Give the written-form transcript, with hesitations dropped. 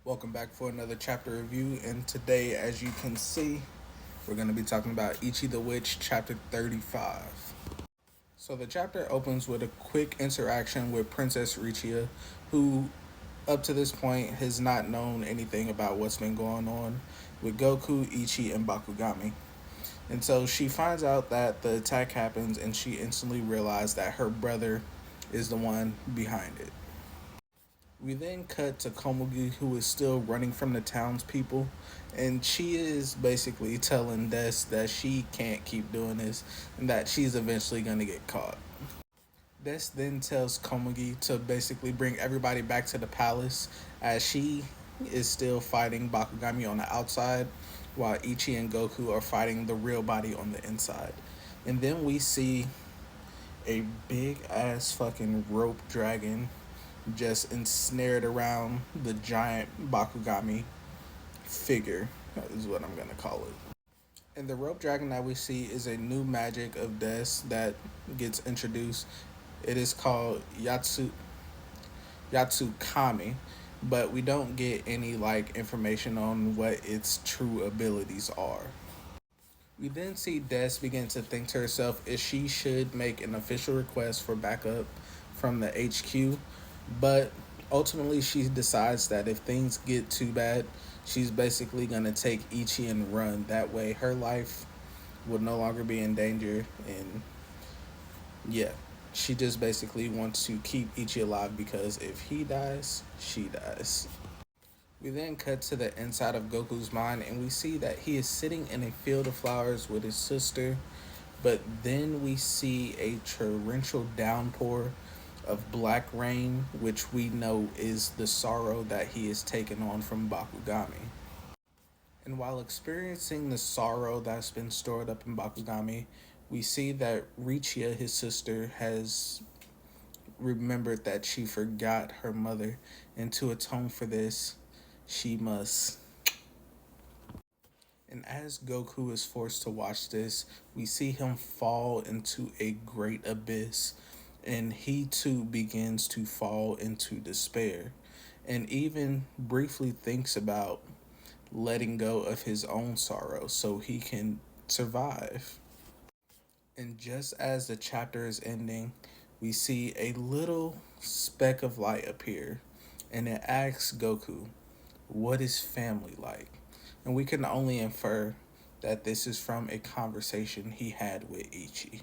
Welcome back for another chapter review, and today, as you can see, we're going to be talking about Ichi the Witch, chapter 35. So, the chapter opens with a quick interaction with Princess Richia, who, up to this point, has not known anything about what's been going on with Goku, Ichi, and Bakugami. And so she finds out that the attack happens, and she instantly realizes that her brother is the one behind it. We then cut to Komugi, who is still running from the townspeople, and she is basically telling Des that she can't keep doing this and that she's eventually going to get caught. Des then tells Komugi to basically bring everybody back to the palace as she is still fighting Bakugami on the outside while Ichi and Goku are fighting the real body on the inside. And then we see a big ass fucking rope dragon just ensnared around the giant Bakugami figure, is what I'm gonna call it. And the rope dragon that we see is a new magic of Death that gets introduced. It is called Yatsukami, but we don't get any like information on what its true abilities are. We then see Des begin to think to herself if she should make an official request for backup from the HQ, but ultimately she decides that if things get too bad, she's basically going to take Ichi and run. That way her life will no longer be in danger, and yeah, she just basically wants to keep Ichi alive because if he dies, she dies. We then cut to the inside of Goku's mind and we see that he is sitting in a field of flowers with his sister, but then we see a torrential downpour of black rain, which we know is the sorrow that he is taken on from Bakugami. And while experiencing the sorrow that's been stored up in Bakugami, we see that Richia, his sister, has remembered that she forgot her mother, and to atone for this, she must. And as Goku is forced to watch this, we see him fall into a great abyss, and he too begins to fall into despair, and even briefly thinks about letting go of his own sorrow so he can survive. And just as the chapter is ending, we see a little speck of light appear, and it asks Goku, "What is family like?" And we can only infer that this is from a conversation he had with Ichi.